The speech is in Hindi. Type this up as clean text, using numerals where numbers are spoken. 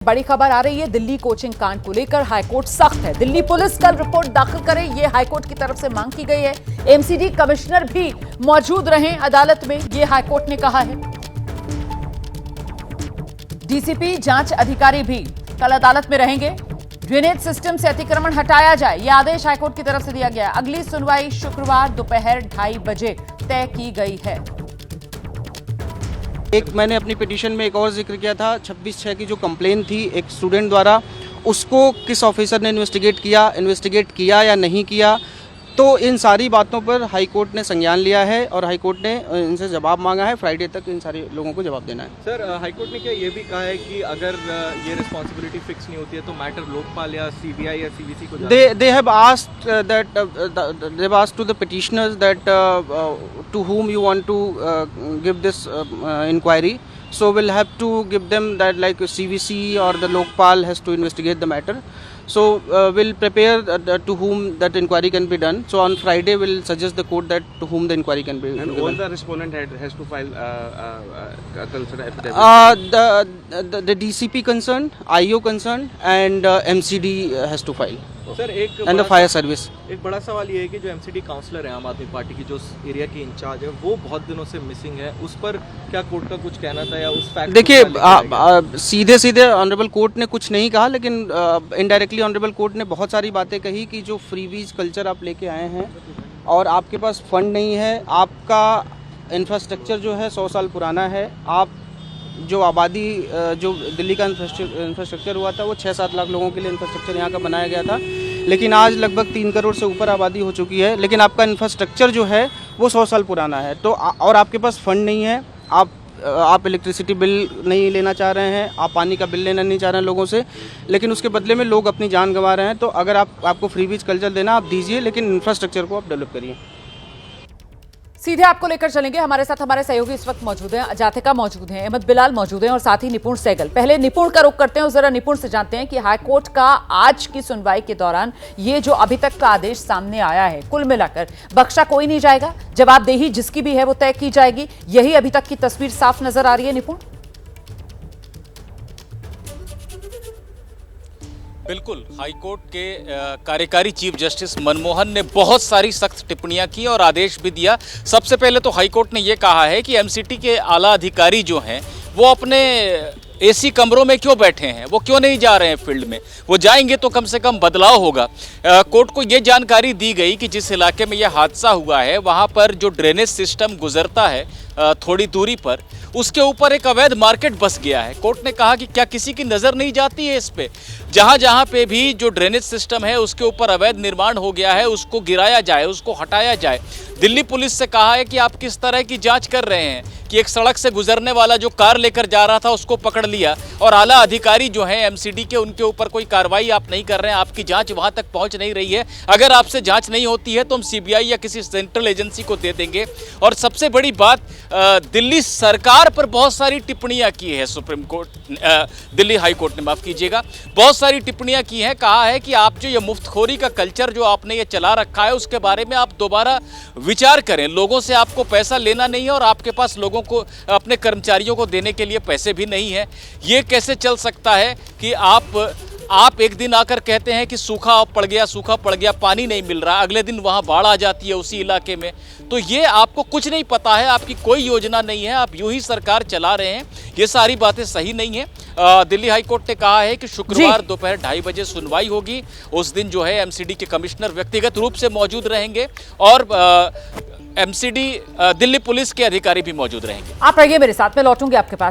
बड़ी खबर आ रही है दिल्ली कोचिंग कांड को लेकर। हाईकोर्ट सख्त है। दिल्ली पुलिस कल रिपोर्ट दाखिल करे, ये हाईकोर्ट की तरफ से मांग की गई है। एमसीडी कमिश्नर भी मौजूद रहें अदालत में, ये हाईकोर्ट ने कहा है। डीसीपी जांच अधिकारी भी कल अदालत में रहेंगे। ड्रेनेज सिस्टम से अतिक्रमण हटाया जाए, यह आदेश हाईकोर्ट की तरफ से दिया गया। अगली सुनवाई शुक्रवार दोपहर 2:30 बजे तय की गई है। एक मैंने अपनी पिटीशन में एक और जिक्र किया था, 26/6 की जो कंप्लेन थी एक स्टूडेंट द्वारा, उसको किस ऑफिसर ने इन्वेस्टिगेट किया या नहीं किया। तो इन सारी बातों पर हाई कोर्ट ने संज्ञान लिया है और हाई कोर्ट ने इनसे जवाब मांगा है। फ्राइडे तक इन सारे लोगों को जवाब देना है। सर, हाई कोर्ट ने क्या ये भी कहा है कि अगर ये रिस्पॉन्सिबिलिटी फिक्स नहीं होती है तो मैटर लोकपाल या सीबीआई या सीवीसी को they have asked that they've asked to the petitioners that to whom you want to give this inquiry, so we'll have to give them that like CVC or the Lokpal has to investigate the matter. So we'll prepare to whom that inquiry can be done. So on Friday we'll suggest the court that to whom the inquiry can be and given. all the respondent has to file concern affidavit. The DCP concerned, IO concerned and MCD has to file. Sir, and the fire service. एक बड़ा सवाल ये है कि जो एमसीडी काउंसलर है आम आदमी पार्टी की, जो एरिया की इंचार्ज है, वो बहुत दिनों से मिसिंग है। उस पर क्या कोर्ट का कुछ कहना था या उस फैक्ट? देखिए, सीधे ऑनरेबल कोर्ट ने कुछ नहीं कहा, लेकिन इनडायरेक्टली ऑनरेबल कोर्ट ने बहुत सारी बातें कही कि जो फ्रीबीज कल्चर आप लेके आए हैं और आपके पास फंड नहीं है, आपका इंफ्रास्ट्रक्चर जो है 100 साल पुराना है, आप जो आबादी जो दिल्ली का इंफ्रास्ट्रक्चर हुआ था वो 6-7 लाख लोगों के लिए इंफ्रास्ट्रक्चर यहाँ का बनाया गया था, लेकिन आज लगभग 3 करोड़ से ऊपर आबादी हो चुकी है, लेकिन आपका इंफ्रास्ट्रक्चर जो है वो 100 साल पुराना है। तो और आपके पास फंड नहीं है, आप इलेक्ट्रिसिटी बिल नहीं लेना चाह रहे हैं, आप पानी का बिल लेना नहीं चाह रहे हैं लोगों से, लेकिन उसके बदले में लोग अपनी जान गंवा रहे हैं। तो अगर आपको फ्रीबीज कल्चर देना आप दीजिए, लेकिन इंफ्रास्ट्रक्चर को आप डेवलप करिए। सीधे आपको लेकर चलेंगे। हमारे साथ हमारे सहयोगी इस वक्त मौजूद हैं, जाथिका मौजूद हैं, अहमद बिलाल मौजूद हैं और साथ ही निपुण सहगल। पहले निपुण का रुख करते हैं और जरा निपुण से जानते हैं कि हाईकोर्ट का आज की सुनवाई के दौरान ये जो अभी तक का आदेश सामने आया है, कुल मिलाकर बख्शा कोई नहीं जाएगा, जवाबदेही जिसकी भी है वो तय की जाएगी, यही अभी तक की तस्वीर साफ नजर आ रही है। निपुण, बिल्कुल, हाईकोर्ट के कार्यकारी चीफ जस्टिस मनमोहन ने बहुत सारी सख्त टिप्पणियां की और आदेश भी दिया। सबसे पहले तो हाईकोर्ट ने यह कहा है कि एमसीटी के आला अधिकारी जो हैं वो अपने एसी कमरों में क्यों बैठे हैं, वो क्यों नहीं जा रहे हैं फील्ड में, वो जाएंगे तो कम से कम बदलाव होगा। कोर्ट को ये जानकारी दी गई कि जिस इलाके में यह हादसा हुआ है वहाँ पर जो ड्रेनेज सिस्टम गुजरता है थोड़ी दूरी पर, उसके ऊपर एक अवैध मार्केट बस गया है। कोर्ट ने कहा कि क्या किसी की नज़र नहीं जाती है इस पे, जहाँ पे भी जो ड्रेनेज सिस्टम है उसके ऊपर अवैध निर्माण हो गया है उसको गिराया जाए, उसको हटाया जाए। दिल्ली पुलिस से कहा है कि आप किस तरह की जांच कर रहे हैं कि एक सड़क से गुजरने वाला जो कार लेकर जा रहा था उसको पकड़ लिया और आला अधिकारी जो हैं एमसीडी के, उनके ऊपर कोई कार्रवाई आप नहीं कर रहे हैं, आपकी जांच वहां तक पहुंच नहीं रही है। अगर आपसे जांच नहीं होती है तो हम सीबीआई या किसी सेंट्रल एजेंसी को दे देंगे। और सबसे बड़ी बात, दिल्ली सरकार पर बहुत सारी टिप्पणियां की है supreme court, Delhi high court ने, माफ कीजिएगा, बहुत सारी टिप्पणियां की हैं। कहा है कि आप जो ये मुफ्तखोरी का कल्चर जो आपने ये चला रखा है उसके बारे में आप दोबारा विचार करें। लोगों से आपको पैसा लेना नहीं है और आपके पास लोगों को, अपने कर्मचारियों को देने के लिए पैसे भी नहीं है। ये कैसे चल सकता है कि आप एक दिन आकर कहते हैं कि सूखा पड़ गया, पानी नहीं मिल रहा, अगले दिन वहाँ बाढ़ आ जाती है उसी इलाके में। तो ये आपको कुछ नहीं पता है, आपकी कोई योजना नहीं है, आप यूं ही सरकार चला रहे हैं। ये सारी बातें सही नहीं है। दिल्ली हाई कोर्ट ने कहा है कि शुक्रवार दोपहर 2:30 बजे सुनवाई होगी। उस दिन जो है एमसीडी के कमिश्नर व्यक्तिगत रूप से मौजूद रहेंगे और एमसीडी दिल्ली पुलिस के अधिकारी भी मौजूद रहेंगे। आप रहिए मेरे साथ, में लौटूंगी आपके पास।